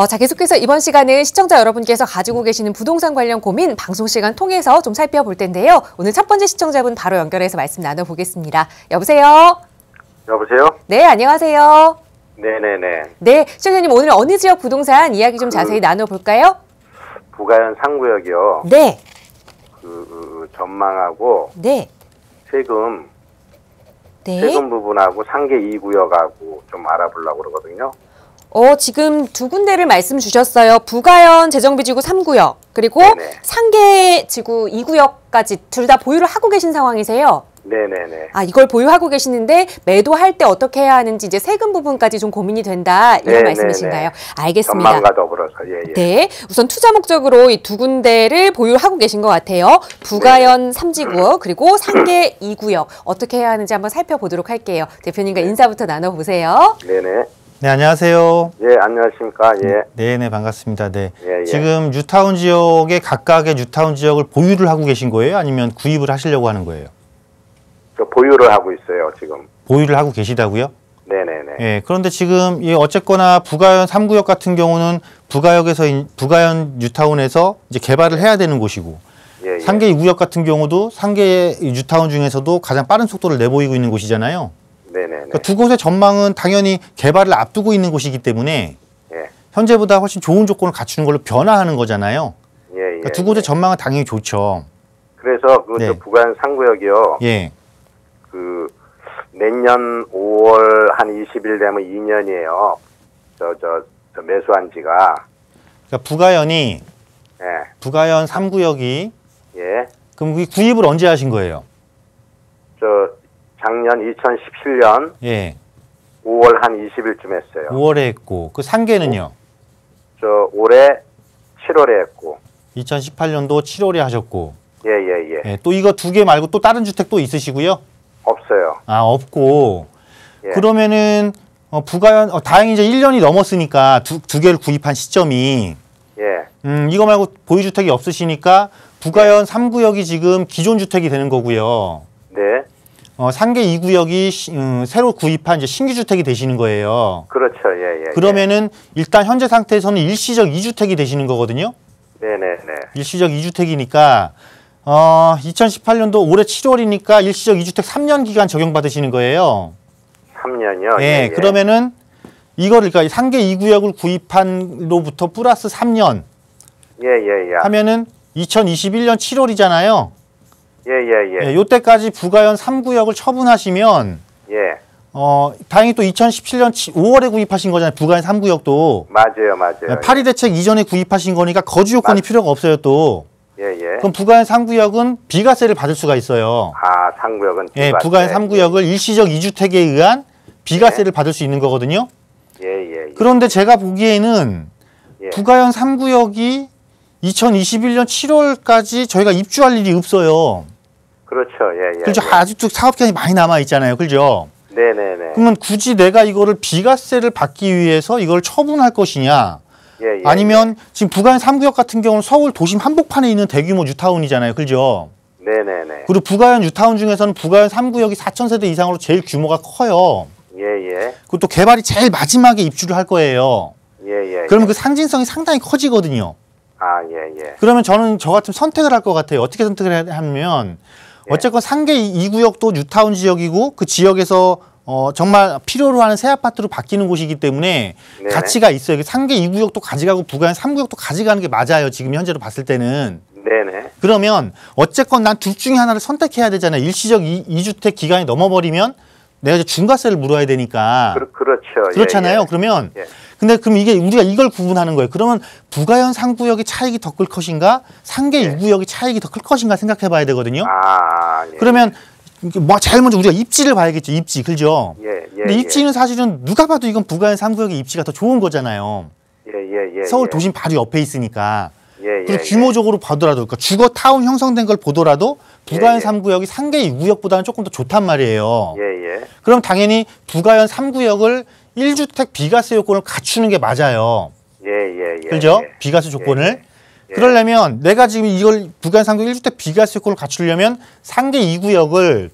자, 계속해서 이번 시간은 시청자 여러분께서 가지고 계시는 부동산 관련 고민 방송 시간 통해서 좀 살펴볼 텐데요. 오늘 첫 번째 시청자분 바로 연결해서 말씀 나눠보겠습니다. 여보세요? 여보세요? 네, 안녕하세요. 네네네. 네, 시청자님 오늘 어느 지역 부동산 이야기 좀 자세히 나눠볼까요? 부가현 3구역이요. 네. 전망하고 네. 세금 부분하고 상계 2구역하고 좀 알아보려고 그러거든요. 지금 두 군데를 말씀 주셨어요. 부가현 재정비지구 3구역, 그리고 네네. 상계지구 2구역까지 둘 다 보유를 하고 계신 상황이세요? 네네네. 이걸 보유하고 계시는데 매도할 때 어떻게 해야 하는지 이제 세금 부분까지 좀 고민이 된다 이런 네네네. 말씀이신가요? 알겠습니다. 전망과 더불어서 예. 네, 우선 투자 목적으로 이 두 군데를 보유하고 계신 것 같아요. 부가현 3지구 그리고 상계 2구역 어떻게 해야 하는지 한번 살펴보도록 할게요. 대표님과 인사부터 나눠보세요. 네네. 네, 안녕하세요. 예, 안녕하십니까. 예. 네, 반갑습니다. 네. 예. 지금 뉴타운 지역의 각각의 뉴타운 지역을 보유를 하고 계신 거예요? 아니면 구입을 하시려고 하는 거예요? 저 보유를 하고 있어요, 지금. 보유를 하고 계시다고요? 네네네. 예. 그런데 지금 어쨌거나 부가현 3구역 같은 경우는 부가현 뉴타운에서 이제 개발을 해야 되는 곳이고, 예. 상계 2구역 같은 경우도 상계 뉴타운 중에서도 가장 빠른 속도를 내보이고 있는 곳이잖아요. 네네네. 그러니까 두 곳의 전망은 당연히 개발을 앞두고 있는 곳이기 때문에 예. 현재보다 훨씬 좋은 조건을 갖추는 걸로 변화하는 거잖아요. 예. 그러니까 두 곳의 전망은 당연히 좋죠. 그래서 네. 부가현 3구역이요. 예. 내년 5월 한 20일 되면 2년이에요. 저 매수한 지가. 그러니까 부가현이 예. 부가현 3구역이 예. 그럼 구입을 언제 하신 거예요? 작년 2017년 예. 5월 한 20일쯤 했어요. 5월에 했고 그 상계는요? 올해 7월에 했고. 2018년도 7월에 하셨고. 예. 예. 또 이거 두 개 말고 또 다른 주택 또 있으시고요? 없어요. 없고. 예. 그러면은 부가현 다행히 이제 1년이 넘었으니까 두 개를 구입한 시점이 이거 말고 보유 주택이 없으시니까 부가현 3구역이 지금 기존 주택이 되는 거고요. 네. 상계 2구역이 새로 구입한 이제 신규 주택이 되시는 거예요. 그렇죠. 예. 그러면은 일단 현재 상태에서는 일시적 2주택이 되시는 거거든요. 네네네. 일시적 2주택이니까 2018년도 올해 7월이니까 일시적 2주택 3년 기간 적용받으시는 거예요. 3년이요? 예. 그러면은 이거를 그러니까 상계 2구역을 구입한로부터 플러스 3년 예. 하면은 2021년 7월이잖아요. 예. 요때까지 부가현 3구역을 처분하시면 예. 다행히 또 2017년 5월에 구입하신 거잖아요. 부가현 3구역도. 맞아요. 파리 대책 이전에 구입하신 거니까 거주 요건이 필요가 없어요, 또. 예. 그럼 부가현 3구역은 비과세를 받을 수가 있어요. 3구역은 예, 부가현 3구역을 일시적 2주택에 의한 비과세를 받을 수 있는 거거든요. 예. 그런데 제가 보기에는 부가현 3구역이 2021년 7월까지 저희가 입주할 일이 없어요. 그렇죠. 예. 그렇죠. 아직도 사업 기간이 많이 남아 있잖아요. 그렇죠? 네네네. 그러면 굳이 내가 이거를 비과세를 받기 위해서 이걸 처분할 것이냐? 예. 아니면 지금 부가현 3구역 같은 경우는 서울 도심 한복판에 있는 대규모 뉴타운이잖아요. 그렇죠? 네네네. 그리고 부가현 뉴타운 중에서는 부가현 3구역이 4,000세대 이상으로 제일 규모가 커요. 예. 그리고 또 개발이 제일 마지막에 입주를 할 거예요. 예. 그러면 그 상징성이 상당히 커지거든요. 예. 그러면 저는 저 같으면 선택을 할 것 같아요. 어떻게 선택을 하면 어쨌건 상계 2구역도 뉴타운 지역이고 그 지역에서 정말 필요로 하는 새 아파트로 바뀌는 곳이기 때문에 네네. 가치가 있어요. 상계 2구역도 가져가고 부가현 3구역도 가져가는 게 맞아요. 지금 현재로 봤을 때는. 네네. 그러면 어쨌건 난 둘 중에 하나를 선택해야 되잖아요. 일시적 2주택 기간이 넘어버리면 내가 이제 중과세를 물어야 되니까. 그렇죠. 그렇잖아요. 예. 그러면 예. 근데 그럼 이게 우리가 이걸 구분하는 거예요. 그러면 부가현 3구역의 차익이 더 클 것인가 상계 2구역의 차익이 더 클 것인가 생각해 봐야 되거든요. 예. 그러면 제일 먼저 우리가 입지를 봐야겠죠. 입지. 그죠? 예. 근데 입지는 사실은 누가 봐도 이건 부가현 3구역의 입지가 더 좋은 거잖아요. 예. 서울 도심 바로 옆에 있으니까. 예. 그리고 규모적으로 보더라도 그러니까 주거 타운 형성된 걸 보더라도 부가현 예. 3구역이 상계 2구역보다는 조금 더 좋단 말이에요. 예. 그럼 당연히 부가현 3구역을 1주택 비과세 요건을 갖추는 게 맞아요. 예. 그죠? 비과세 조건을. 그러려면 내가 지금 이걸 부가현 3구역 1주택 비과세 요건을 갖추려면 상계 2구역을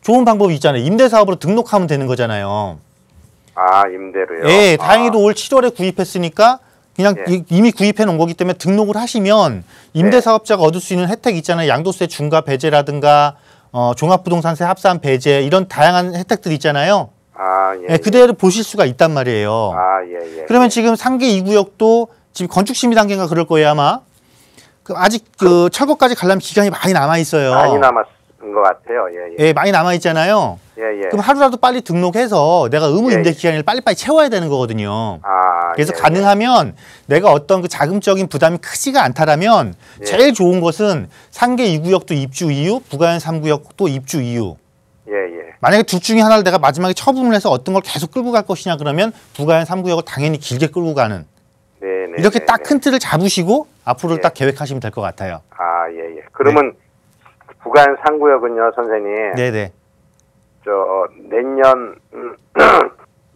좋은 방법이 있잖아요. 임대사업으로 등록하면 되는 거잖아요. 임대로요? 예, 다행히도 올 7월에 구입했으니까 그냥 이미 구입해 놓은 거기 때문에 등록을 하시면 임대사업자가 얻을 수 있는 혜택 있잖아요. 양도세 중과 배제라든가 종합부동산세 합산 배제 이런 다양한 혜택들이 있잖아요. 예, 그대로 보실 수가 있단 말이에요. 그러면 지금 상계 2구역도 지금 건축심의 단계인가 그럴 거예요 아마. 아직 철거까지 가려면 기간이 많이 남아 있어요. 많이 남았은 것 같아요. 예, 많이 남아 있잖아요. 그럼 하루라도 빨리 등록해서 내가 의무 임대 기간을 빨리빨리 채워야 되는 거거든요. 그래서 가능하면 내가 어떤 그 자금적인 부담이 크지가 않다라면 제일 좋은 것은 상계 2구역도 입주 이유, 부가연 3구역도 입주 이유. 만약에 둘 중에 하나를 내가 마지막에 처분을 해서 어떤 걸 계속 끌고 갈 것이냐 그러면 부가연 3구역을 당연히 길게 끌고 가는. 이렇게 딱 큰 틀을 잡으시고 앞으로 딱 계획하시면 될 것 같아요. 그러면 부가연 3구역은요, 선생님. 네네.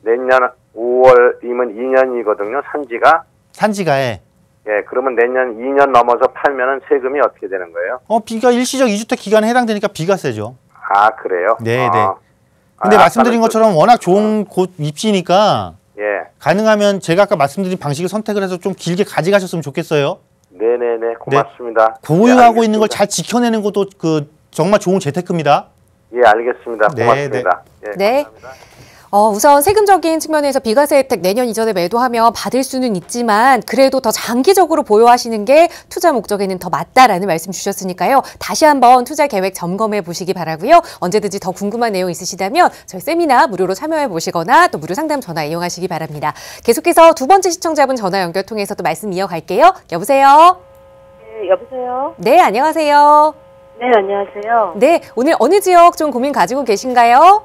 내년 5월이면 2년이거든요, 산지가. 예, 그러면 내년 2년 넘어서 팔면은 세금이 어떻게 되는 거예요? 비가 일시적 2주택 기간에 해당되니까 비과세죠. 그래요? 네네. 근데 말씀드린 것처럼 워낙 좋은 곳 입지니까 가능하면 제가 아까 말씀드린 방식을 선택을 해서 좀 길게 가져가셨으면 좋겠어요. 네네네, 고맙습니다. 고유하고 있는 걸 잘 지켜내는 것도 정말 좋은 재테크입니다. 예, 알겠습니다. 고맙습니다. 네. 감사합니다. 우선 세금적인 측면에서 비과세 혜택 내년 이전에 매도하면 받을 수는 있지만 그래도 더 장기적으로 보유하시는 게 투자 목적에는 더 맞다라는 말씀 주셨으니까요. 다시 한번 투자 계획 점검해 보시기 바라고요. 언제든지 더 궁금한 내용 있으시다면 저희 세미나 무료로 참여해 보시거나 또 무료 상담 전화 이용하시기 바랍니다. 계속해서 두 번째 시청자분 전화 연결 통해서 또 말씀 이어갈게요. 여보세요? 네, 여보세요? 네, 안녕하세요. 네, 안녕하세요. 네, 오늘 어느 지역 좀 고민 가지고 계신가요?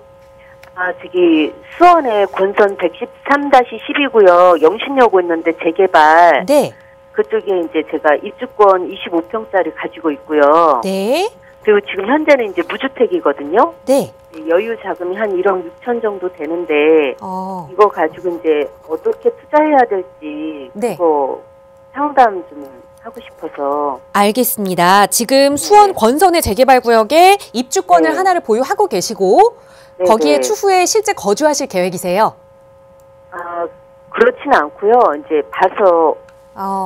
저기 수원의 권선 113-12구역 영신여고 있는데 재개발. 네. 그쪽에 이제 제가 입주권 25평짜리 가지고 있고요. 네. 그리고 지금 현재는 이제 무주택이거든요. 네. 여유 자금이 한 1억 6천 정도 되는데 이거 가지고 이제 어떻게 투자해야 될지 그거 상담 좀 하고 싶어서. 알겠습니다. 지금 수원 권선의 재개발 구역에 입주권을 하나를 보유하고 계시고 거기에 추후에 실제 거주하실 계획이세요? 그렇지는 않고요. 이제 봐서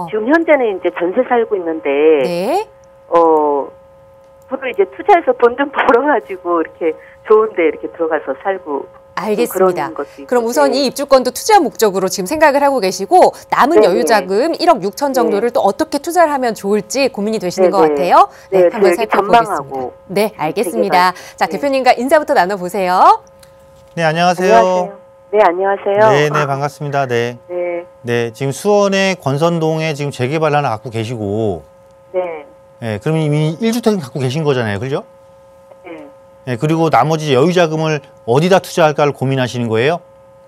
지금 현재는 이제 전세 살고 있는데 앞으로 이제 투자해서 돈 좀 벌어가지고 이렇게 좋은데 이렇게 들어가서 살고. 알겠습니다. 그럼 우선 이 입주권도 투자 목적으로 지금 생각을 하고 계시고 남은 여유자금 1억 6천 정도를 또 어떻게 투자를 하면 좋을지 고민이 되시는 것 같아요. 네, 한번 살펴보겠습니다. 네, 알겠습니다. 자, 대표님과 인사부터 나눠보세요. 네, 안녕하세요. 안녕하세요. 네, 안녕하세요. 네, 반갑습니다. 네. 네, 지금 수원의 권선동에 지금 재개발 하나 갖고 계시고 네, 그럼 이미 1주택은 갖고 계신 거잖아요. 그죠? 네, 그리고 나머지 여유자금을 어디다 투자할까를 고민하시는 거예요?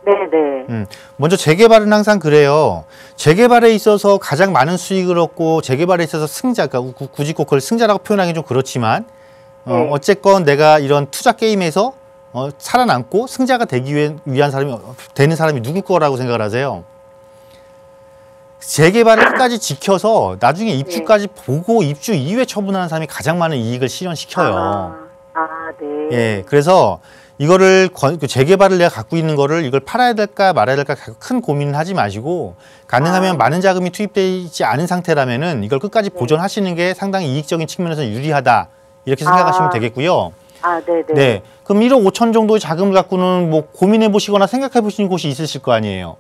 네네. 먼저 재개발은 항상 그래요. 재개발에 있어서 가장 많은 수익을 얻고 재개발에 있어서 승자, 그러니까 굳이 꼭 그걸 승자라고 표현하기 좀 그렇지만 어쨌건 내가 이런 투자 게임에서 살아남고 승자가 되기 위한 되는 사람이 누굴 거라고 생각을 하세요? 재개발을 끝까지 지켜서 나중에 입주까지 보고 입주 이후에 처분하는 사람이 가장 많은 이익을 실현시켜요. 네. 예, 그래서 이거를 재개발을 내가 갖고 있는 거를 이걸 팔아야 될까 말아야 될까 큰 고민을 하지 마시고 가능하면 많은 자금이 투입되지 않은 상태라면은 이걸 끝까지 보존하시는 게 상당히 이익적인 측면에서 유리하다 이렇게 생각하시면 되겠고요. 네네. 네, 그럼 1억 5천 정도의 자금을 갖고는 뭐 고민해 보시거나 생각해 보시는 곳이 있으실 거 아니에요.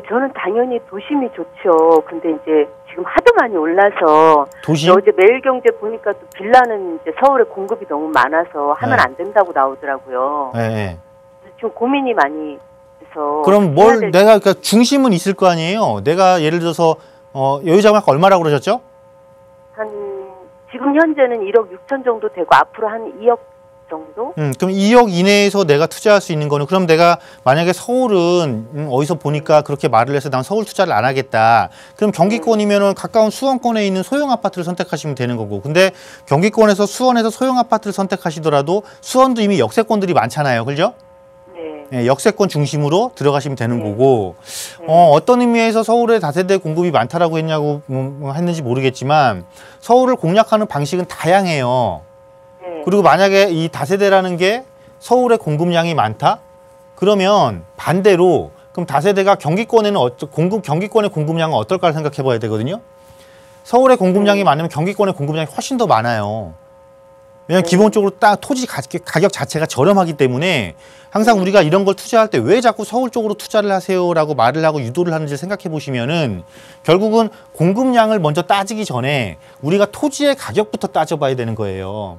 저는 당연히 도심이 좋죠. 근데 이제 지금 하도 많이 올라서 도심? 어제 매일경제 보니까 또 빌라는 이제 서울에 공급이 너무 많아서 하면 안 된다고 나오더라고요. 네. 지금 고민이 많이 돼서. 그럼 내가 그러니까 중심은 있을 거 아니에요. 내가 예를 들어서 여유자금 아까 얼마라고 그러셨죠? 지금 현재는 1억 6천 정도 되고 앞으로 한 2억 정도? 그럼 2억 이내에서 내가 투자할 수 있는 거는 그럼 내가 만약에 서울은 어디서 보니까 그렇게 말을 해서 난 서울 투자를 안 하겠다. 그럼 경기권이면은 가까운 수원권에 있는 소형 아파트를 선택하시면 되는 거고. 근데 경기권에서 수원에서 소형 아파트를 선택하시더라도 수원도 이미 역세권들이 많잖아요. 그죠? 네, 역세권 중심으로 들어가시면 되는 거고. 어떤 의미에서 서울에 다세대 공급이 많다라고 했는지 모르겠지만 서울을 공략하는 방식은 다양해요. 그리고 만약에 이 다세대라는 게 서울의 공급량이 많다? 그러면 반대로 그럼 다세대가 경기권에는 경기권의 공급량은 어떨까 생각해 봐야 되거든요. 서울의 공급량이 많으면 경기권의 공급량이 훨씬 더 많아요. 왜냐하면 기본적으로 딱 토지 가격 자체가 저렴하기 때문에 항상 우리가 이런 걸 투자할 때 왜 자꾸 서울 쪽으로 투자를 하세요라고 말을 하고 유도를 하는지 생각해 보시면은 결국은 공급량을 먼저 따지기 전에 우리가 토지의 가격부터 따져봐야 되는 거예요.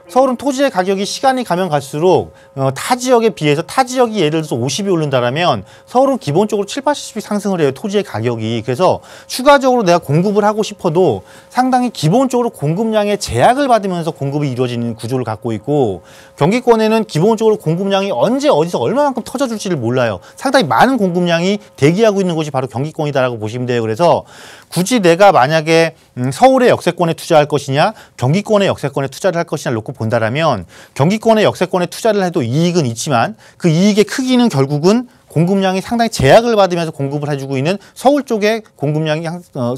서울은 토지의 가격이 시간이 가면 갈수록 타 지역에 비해서 타 지역이 예를 들어서 50이 오른다라면 서울은 기본적으로 7, 80이 상승을 해요. 토지의 가격이. 그래서 추가적으로 내가 공급을 하고 싶어도 상당히 기본적으로 공급량의 제약을 받으면서 공급이 이루어지는 구조를 갖고 있고 경기권에는 기본적으로 공급량이 언제 어디서 얼마만큼 터져줄지를 몰라요. 상당히 많은 공급량이 대기하고 있는 곳이 바로 경기권이다라고 보시면 돼요. 그래서 굳이 내가 만약에 서울의 역세권에 투자할 것이냐 경기권의 역세권에 투자를 할 것이냐 놓고 본다라면 경기권의 역세권에 투자를 해도 이익은 있지만 그 이익의 크기는 결국은 공급량이 상당히 제약을 받으면서 공급을 해주고 있는 서울 쪽의 공급량이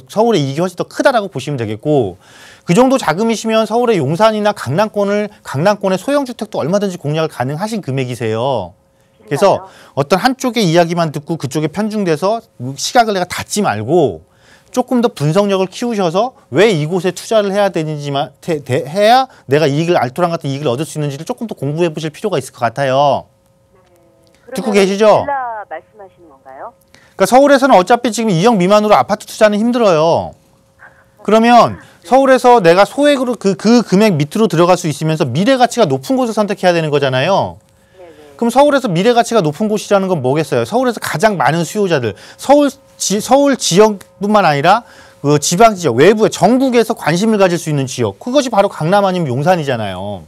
서울의 이익이 훨씬 더 크다라고 보시면 되겠고 그 정도 자금이시면 서울의 용산이나 강남권의 소형주택도 얼마든지 공략을 가능하신 금액이세요. 그래서 어떤 한쪽의 이야기만 듣고 그쪽에 편중돼서 시각을 내가 닫지 말고 조금 더 분석력을 키우셔서 왜 이곳에 투자를 해야 되는지만 해야 내가 알토란 같은 이익을 얻을 수 있는지를 조금 더 공부해 보실 필요가 있을 것 같아요. 듣고 계시죠? 빌라 말씀하시는 건가요? 그러니까 서울에서는 어차피 지금 2억 미만으로 아파트 투자는 힘들어요. 그러면 서울에서 내가 소액으로 그 금액 밑으로 들어갈 수 있으면서 미래 가치가 높은 곳을 선택해야 되는 거잖아요. 그럼 서울에서 미래 가치가 높은 곳이라는 건 뭐겠어요? 서울에서 가장 많은 수요자들, 서울 지역뿐만 아니라 그 지방 지역, 외부의 전국에서 관심을 가질 수 있는 지역, 그것이 바로 강남 아니면 용산이잖아요.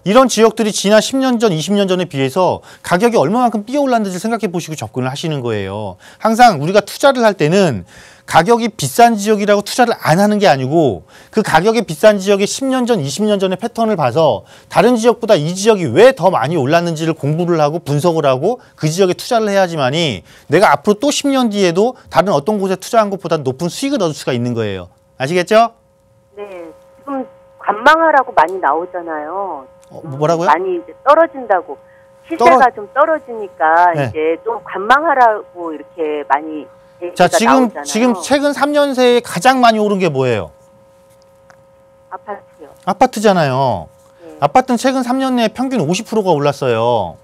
이런 지역들이 지난 10년 전, 20년 전에 비해서 가격이 얼마만큼 뛰어올랐는지 생각해 보시고 접근을 하시는 거예요. 항상 우리가 투자를 할 때는 가격이 비싼 지역이라고 투자를 안 하는 게 아니고 그 가격이 비싼 지역의 10년 전, 20년 전의 패턴을 봐서 다른 지역보다 이 지역이 왜 더 많이 올랐는지를 공부를 하고 분석을 하고 그 지역에 투자를 해야지만이 내가 앞으로 또 10년 뒤에도 다른 어떤 곳에 투자한 것보다 높은 수익을 얻을 수가 있는 거예요. 아시겠죠? 네. 지금 관망하라고 많이 나오잖아요. 뭐라고요? 많이 이제 떨어진다고. 시세가 좀 떨어지니까 네. 이제 좀 관망하라고 이렇게 많이 자, 지금 최근 3년 새에 가장 많이 오른 게 뭐예요? 아파트요. 아파트잖아요. 네. 아파트는 최근 3년 내에 평균 50%가 올랐어요.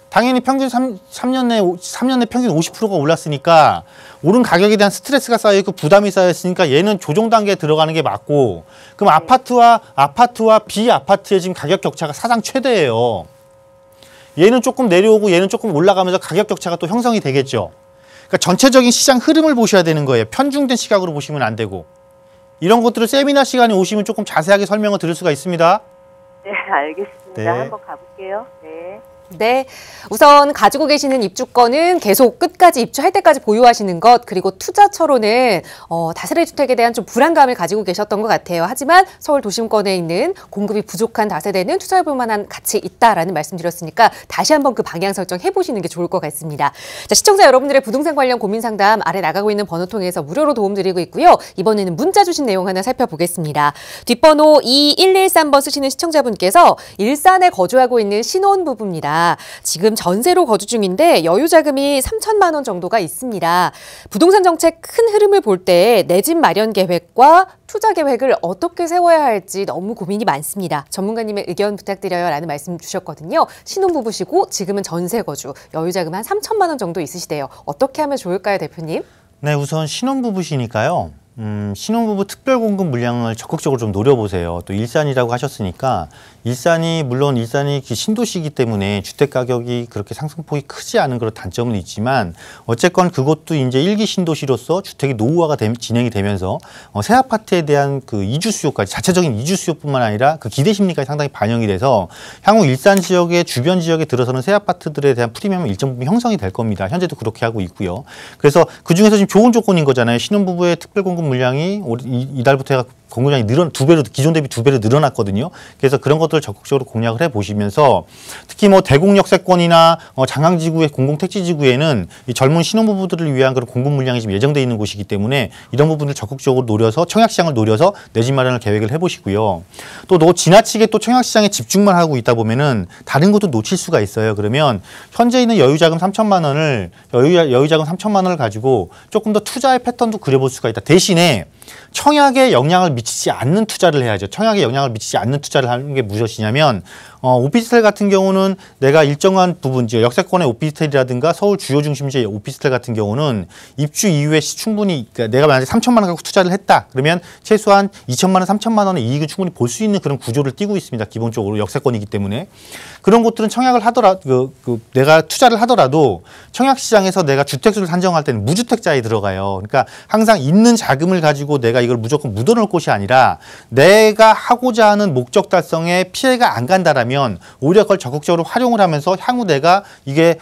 당연히 평균 3년 내 평균 50%가 올랐으니까 오른 가격에 대한 스트레스가 쌓여있고 부담이 쌓여있으니까 얘는 조정 단계에 들어가는 게 맞고 그럼 네. 아파트와 비아파트의 지금 가격 격차가 사상 최대예요. 얘는 조금 내려오고 얘는 조금 올라가면서 가격 격차가 또 형성이 되겠죠. 그러니까 전체적인 시장 흐름을 보셔야 되는 거예요. 편중된 시각으로 보시면 안 되고. 이런 것들을 세미나 시간에 오시면 조금 자세하게 설명을 드릴 수가 있습니다. 네, 알겠습니다. 네. 한번 가볼게요. 네. 네, 우선 가지고 계시는 입주권은 계속 끝까지 입주할 때까지 보유하시는 것, 그리고 투자처로는 다세대 주택에 대한 좀 불안감을 가지고 계셨던 것 같아요. 하지만 서울 도심권에 있는 공급이 부족한 다세대는 투자해볼 만한 가치 있다라는 말씀드렸으니까 다시 한번 그 방향 설정해보시는 게 좋을 것 같습니다. 자, 시청자 여러분들의 부동산 관련 고민 상담 아래 나가고 있는 번호 통해서 무료로 도움드리고 있고요. 이번에는 문자 주신 내용 하나 살펴보겠습니다. 뒷번호 2113번 쓰시는 시청자분께서 일산에 거주하고 있는 신혼부부입니다. 지금 전세로 거주 중인데 여유 자금이 3천만 원 정도가 있습니다. 부동산 정책 큰 흐름을 볼 때 내 집 마련 계획과 투자 계획을 어떻게 세워야 할지 너무 고민이 많습니다. 전문가님의 의견 부탁드려요 라는 말씀 주셨거든요. 신혼부부시고 지금은 전세 거주, 여유 자금 한 3천만 원 정도 있으시대요. 어떻게 하면 좋을까요, 대표님? 네, 우선 신혼부부시니까요. 신혼부부 특별공급 물량을 적극적으로 좀 노려보세요. 또 일산이라고 하셨으니까 물론 일산이 신도시이기 때문에 주택 가격이 그렇게 상승폭이 크지 않은 그런 단점은 있지만 어쨌건 그것도 이제 1기 신도시로서 주택이 노후화가 진행이 되면서 새 아파트에 대한 그 이주 수요까지 자체적인 이주 수요뿐만 아니라 그 기대 심리까지 상당히 반영이 돼서 향후 일산 지역의 주변 지역에 들어서는 새 아파트들에 대한 프리미엄은 일정 부분 형성이 될 겁니다. 현재도 그렇게 하고 있고요. 그래서 그 중에서 지금 좋은 조건인 거잖아요. 신혼부부의 특별공급 물량이 이달부터 공급량이 기존 대비 2배로 늘어났거든요. 그래서 그런 것들을 적극적으로 공략을 해보시면서 특히 뭐 대공역세권이나 장강지구의 공공택지지구에는 이 젊은 신혼부부들을 위한 그런 공급 물량이 지금 예정돼 있는 곳이기 때문에 이런 부분을 적극적으로 노려서 청약시장을 노려서 내 집 마련을 계획을 해보시고요. 또 지나치게 또 청약시장에 집중만 하고 있다 보면은 다른 것도 놓칠 수가 있어요. 그러면 현재 있는 여유자금 3천만 원을 여유자금 3천만 원을 가지고 조금 더 투자의 패턴도 그려볼 수가 있다. 대신에 청약에 영향을 미치지 않는 투자를 해야죠. 청약에 영향을 미치지 않는 투자를 하는 게 무엇이냐면 오피스텔 같은 경우는 내가 일정한 부분, 역세권의 오피스텔이라든가 서울 주요 중심지의 오피스텔 같은 경우는 입주 이후에 충분히 그러니까 내가 만약에 3천만 원 갖고 투자를 했다. 그러면 최소한 2천만 원, 3천만 원의 이익은 충분히 볼 수 있는 그런 구조를 띠고 있습니다. 기본적으로 역세권이기 때문에. 그런 곳들은 청약을 하더라도 내가 투자를 하더라도 청약 시장에서 내가 주택수를 산정할 때는 무주택자에 들어가요. 그러니까 항상 있는 자금을 가지고 내가 이걸 무조건 묻어놓을 곳이 아니라 내가 하고자 하는 목적 달성에 피해가 안 간다라면 오히려 그걸 적극적으로 활용을 하면서 향후 내가 이게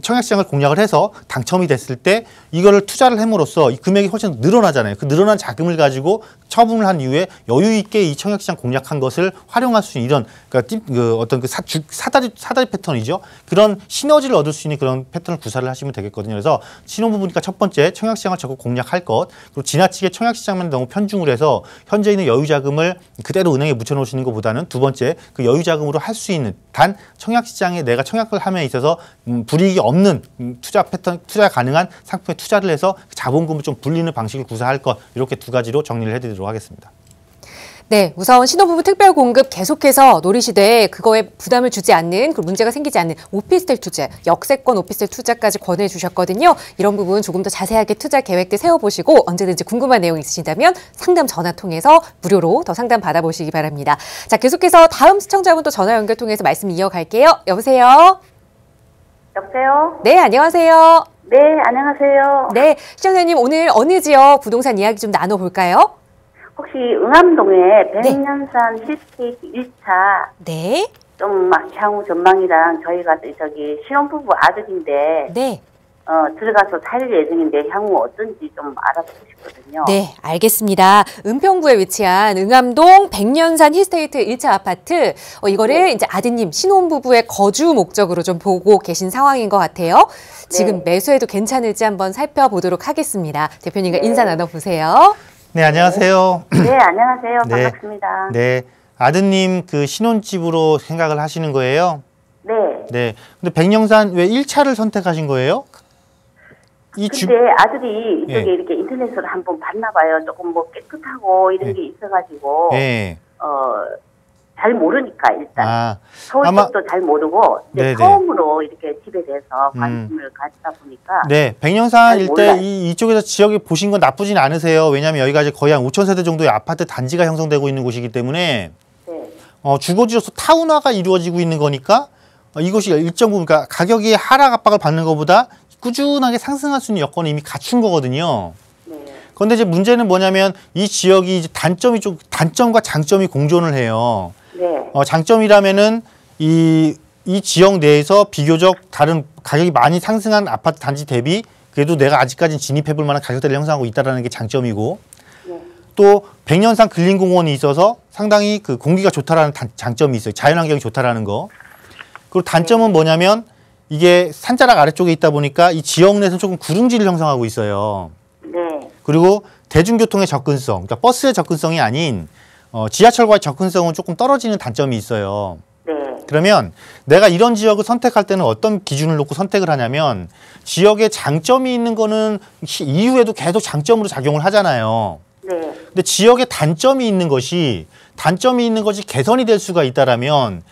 청약시장을 공략을 해서 당첨이 됐을 때 이거를 투자를 함으로써 이 금액이 훨씬 늘어나잖아요. 그 늘어난 자금을 가지고 처분을 한 이후에 여유 있게 이 청약시장 공략한 것을 활용할 수 있는 이런 그러니까 어떤 그 사다리 패턴이죠. 그런 시너지를 얻을 수 있는 그런 패턴을 구사를 하시면 되겠거든요. 그래서 신혼부부니까 첫 번째 청약시장을 적극 공략할 것, 그리고 지나치게 청약시장만 너무 편중을 해서 현재 있는 여유자금을 그대로 은행에 묻혀놓으시는 것보다는 두 번째 그 여유자금으로 할 수 있는 단 청약시장에 내가 청약을 함에 있어서 불이익이 없는 투자 패턴, 투자 가능한 상품에 투자를 해서 자본금을 좀 불리는 방식을 구사할 것, 이렇게 두 가지로 정리를 해드리도록 하겠습니다. 네, 우선 신혼부부 특별 공급 계속해서 노리시되 그거에 부담을 주지 않는, 그 문제가 생기지 않는 오피스텔 투자, 역세권 오피스텔 투자까지 권해주셨거든요. 이런 부분 조금 더 자세하게 투자 계획들 세워보시고 언제든지 궁금한 내용 있으시다면 상담 전화 통해서 무료로 더 상담 받아보시기 바랍니다. 자, 계속해서 다음 시청자분 또 전화 연결 통해서 말씀 이어갈게요. 여보세요? 여보세요? 네, 안녕하세요. 네, 안녕하세요. 네, 시청자님 오늘 어느 지역 부동산 이야기 좀 나눠볼까요? 혹시 응암동에 백년산 힐스테이트 1차 네. 좀 향후 전망이랑 저희가 저기 신혼부부 아들인데 네. 들어가서 살 예정인데 향후 어떤지 좀 알아보고 싶거든요. 네, 알겠습니다. 은평구에 위치한 응암동 백년산 힐스테이트 1차 아파트, 이거를 이제 아드님 신혼부부의 거주 목적으로 좀 보고 계신 상황인 것 같아요. 지금 매수해도 괜찮을지 한번 살펴보도록 하겠습니다. 대표님과 인사 나눠보세요. 네, 안녕하세요. 네, 안녕하세요. 네. 반갑습니다. 네, 아드님 그 신혼집으로 생각을 하시는 거예요? 네. 네. 근데 백령산 왜 1차를 선택하신 거예요? 근데 아들이 이쪽에 이렇게 인터넷으로 한번 봤나 봐요. 조금 뭐 깨끗하고 이런 게 있어가지고 잘 모르니까 일단 서울 쪽도 잘 모르고 이제 처음으로 이렇게 집에 대해서 관심을 가지다 보니까 백령산 일대 이쪽에서 지역에 보신 건 나쁘진 않으세요. 왜냐하면 여기가 이제 거의 한 5,000세대 정도의 아파트 단지가 형성되고 있는 곳이기 때문에 주거지로서 타운화가 이루어지고 있는 거니까 이것이 일정 부분 그러니까 가격이 하락 압박을 받는 것보다 꾸준하게 상승할 수 있는 여건을 이미 갖춘 거거든요. 그런데 이제 문제는 뭐냐면 이 지역이 이제 단점과 장점이 공존을 해요. 장점이라면은 이 지역 내에서 비교적 다른 가격이 많이 상승한 아파트 단지 대비 그래도 내가 아직까지는 진입해볼 만한 가격대를 형성하고 있다는 게 장점이고 또 백년산 근린공원이 있어서 상당히 그 공기가 좋다라는 장점이 있어요. 자연환경이 좋다라는 거. 그리고 단점은 뭐냐면 이게 산자락 아래쪽에 있다 보니까 이 지역 내에서 조금 구릉지를 형성하고 있어요. 그리고 대중교통의 접근성, 그러니까 버스의 접근성이 아닌 지하철과의 접근성은 조금 떨어지는 단점이 있어요. 그러면 내가 이런 지역을 선택할 때는 어떤 기준을 놓고 선택을 하냐면 지역에 장점이 있는 거는 이후에도 계속 장점으로 작용을 하잖아요. 근데 지역에 단점이 있는 것이 개선이 될 수가 있다라면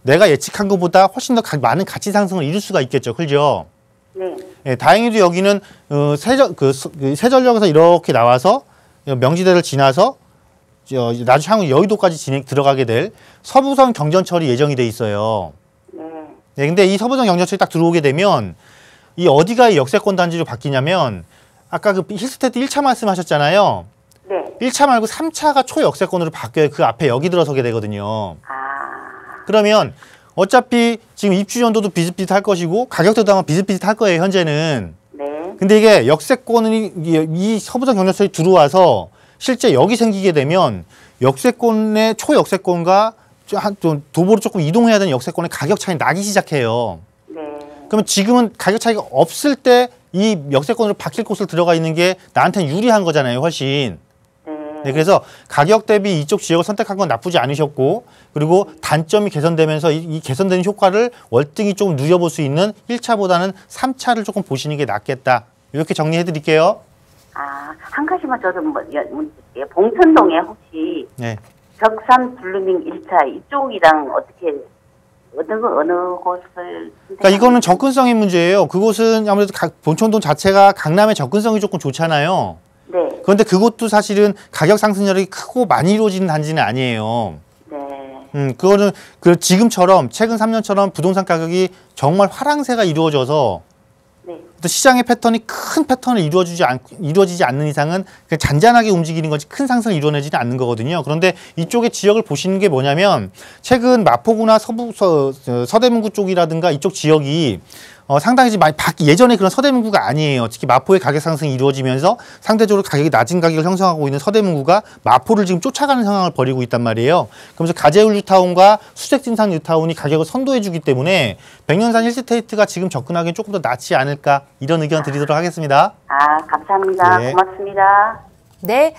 내가 예측한 것보다 훨씬 더 많은 가치 상승을 이룰 수가 있겠죠. 그죠? 다행히도 여기는 세전역에서 이렇게 나와서 명지대를 지나서 나중에 향후 여의도까지 들어가게 될 서부선 경전철이 예정이 돼 있어요. 근데 이 서부선 경전철이 딱 들어오게 되면 이 어디가 역세권 단지로 바뀌냐면 아까 그 힐스테이트 1차 말씀하셨잖아요. 1차 말고 3차가 초역세권으로 바뀌어요. 그 앞에 여기 들어서게 되거든요. 그러면 어차피 지금 입주 연도도 비슷비슷할 것이고 가격대도 아마 비슷비슷할 거예요. 현재는. 근데 이게 역세권이 이 서부선 경전철이 들어와서 실제 여기 생기게 되면 역세권의 초역세권과 좀 도보로 조금 이동해야 되는 역세권의 가격 차이 나기 시작해요. 네. 그러면 지금은 가격 차이가 없을 때 이 역세권으로 바뀔 곳을 들어가 있는 게 나한테는 유리한 거잖아요, 훨씬. 네, 그래서 가격 대비 이쪽 지역을 선택한 건 나쁘지 않으셨고, 그리고 단점이 개선되면서 이 개선되는 효과를 월등히 조금 누려볼 수 있는 1차보다는 3차를 조금 보시는 게 낫겠다. 이렇게 정리해 드릴게요. 아, 한 가지만 저도 봉천동에 혹시 네. 벽산 블루밍 1차 이쪽이랑 어떻게 어느 곳을 그러니까 이거는 접근성의 문제예요. 그곳은 아무래도 봉천동 자체가 강남의 접근성이 조금 좋잖아요. 네. 그런데 그것도 사실은 가격 상승률이 크고 많이 이루어지는 단지는 아니에요. 네. 그거는 지금처럼 최근 3년처럼 부동산 가격이 정말 화랑세가 이루어져서 네. 또 시장의 패턴이 큰 패턴을 이루어지지 않는 이상은 그냥 잔잔하게 움직이는 거지 큰 상승을 이루어내지는 않는 거거든요. 그런데 이쪽의 지역을 보시는 게 뭐냐면 최근 마포구나 서대문구 쪽이라든가 이쪽 지역이 상당히 지금 많이 예전에 그런 서대문구가 아니에요. 특히 마포의 가격 상승이 이루어지면서 상대적으로 가격이 낮은 가격을 형성하고 있는 서대문구가 마포를 지금 쫓아가는 상황을 벌이고 있단 말이에요. 그러면서 가재울 뉴타운과 수색진산 뉴타운이 가격을 선도해주기 때문에 백년산 힐스테이트가 지금 접근하기엔 조금 더 낫지 않을까 이런 의견 드리도록 하겠습니다. 아, 감사합니다. 네. 고맙습니다. 네.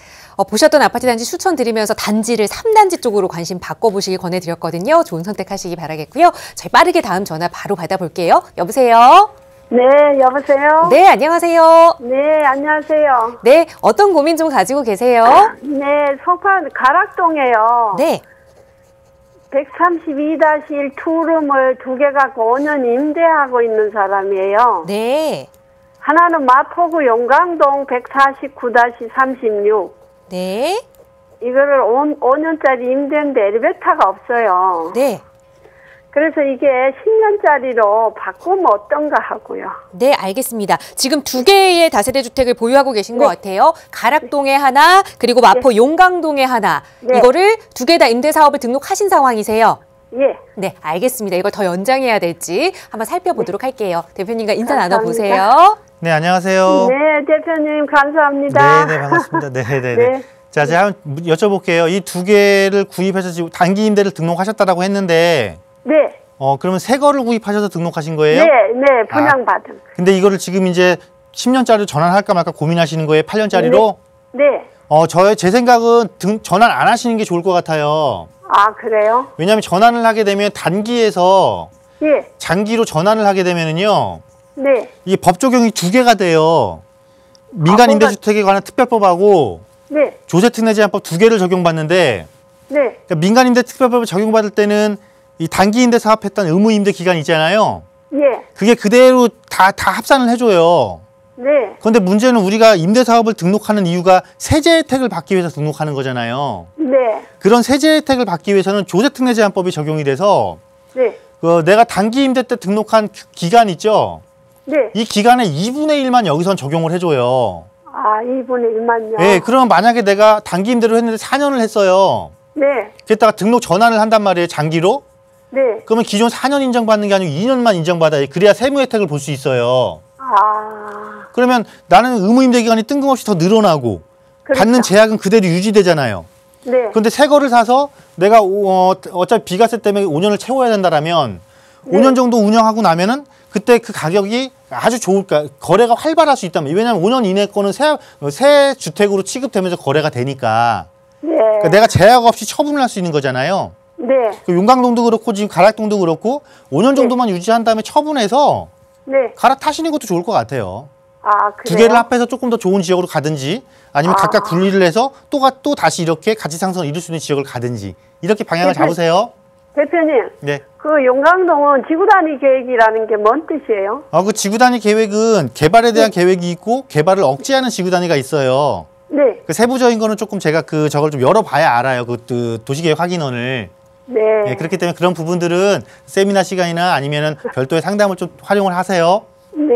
보셨던 아파트 단지 추천드리면서 단지를 3단지 쪽으로 관심 바꿔보시길 권해드렸거든요. 좋은 선택하시기 바라겠고요. 저희 빠르게 다음 전화 바로 받아볼게요. 여보세요? 네, 여보세요? 네, 안녕하세요. 네, 안녕하세요. 네, 어떤 고민 좀 가지고 계세요? 네, 송파 가락동에요. 네. 132-1 투룸을 2개 갖고 5년 임대하고 있는 사람이에요. 네. 하나는 마포구 용강동 149-36. 네. 이거를 5년짜리 임대인데 엘리베이터가 없어요. 네. 그래서 이게 10년짜리로 바꾸면 어떤가 하고요. 네, 알겠습니다. 지금 2개의 다세대 주택을 보유하고 계신 네. 것 같아요. 가락동에 하나, 그리고 마포 용강동에 하나. 네. 이거를 2개 다 임대사업을 등록하신 상황이세요. 예. 네, 알겠습니다. 이걸 더 연장해야 될지 한번 살펴보도록 할게요. 대표님과 인사 감사합니다. 나눠보세요. 네, 안녕하세요. 네, 대표님 감사합니다. 네, 반갑습니다. 네. 네. 자, 제가 한번 여쭤볼게요. 이 2개를 구입해서 지금 단기 임대를 등록하셨다고 했는데 네. 그러면 새 거를 구입하셔서 등록하신 거예요? 네, 분양받은. 근데 이거를 지금 이제 10년짜리로 전환할까 말까 고민하시는 거예요? 8년짜리로? 네. 제 생각은 전환 안 하시는 게 좋을 것 같아요. 아, 그래요? 왜냐하면 전환을 하게 되면 단기에서 예. 장기로 전환을 하게 되면은요. 네. 이게 법 적용이 2개가 돼요. 민간 임대주택에 관한 특별법하고 네. 조세특례 제한법 2개를 적용받는데 네. 그러니까 민간 임대 특별법을 적용받을 때는 이 단기 임대 사업했던 의무 임대 기간 있잖아요. 예. 그게 그대로 다 합산을 해줘요. 네. 그런데 문제는 우리가 임대 사업을 등록하는 이유가 세제 혜택을 받기 위해서 등록하는 거잖아요. 네. 그런 세제 혜택을 받기 위해서는 조세특례 제한법이 적용이 돼서 네. 내가 단기 임대 때 등록한 기간 있죠. 네. 이 기간의 2분의 1만 여기선 적용을 해줘요. 아, 2분의 1만요? 네, 그러면 만약에 내가 단기 임대로 했는데 4년을 했어요. 네. 그랬다가 등록 전환을 한단 말이에요, 장기로. 네. 그러면 기존 4년 인정받는 게 아니고 2년만 인정받아요. 그래야 세무 혜택을 볼 수 있어요. 아. 그러면 나는 의무 임대 기간이 뜬금없이 더 늘어나고 그렇죠. 받는 제약은 그대로 유지되잖아요. 네. 그런데 새 거를 사서 내가 어차피 비과세 때문에 5년을 채워야 된다라면 네. 5년 정도 운영하고 나면은 그때 그 가격이 아주 좋을까, 거래가 활발할 수 있다면. 왜냐하면 5년 이내 거는 새 주택으로 취급되면서 거래가 되니까. 네. 그러니까 내가 제약 없이 처분을 할 수 있는 거잖아요. 네. 용강동도 그렇고 지금 가락동도 그렇고 5년 정도만 유지한 다음에 처분해서 네. 갈아타시는 것도 좋을 것 같아요. 아, 그래요? 2개를 합해서 조금 더 좋은 지역으로 가든지 아니면 각각 분리를 해서 또 다시 이렇게 가치 상승을 이룰 수 있는 지역을 가든지 이렇게 방향을 잡으세요. 대표님. 네. 그 용강동은 지구단위 계획이라는 게 뭔 뜻이에요? 그 지구단위 계획은 개발에 대한 계획이 있고 개발을 억제하는 지구단위가 있어요. 네. 그 세부적인 거는 조금 제가 저걸 좀 열어봐야 알아요. 그 도시계획 확인원을. 네. 네. 그렇기 때문에 그런 부분들은 세미나 시간이나 아니면은 별도의 상담을 좀 활용을 하세요. 네.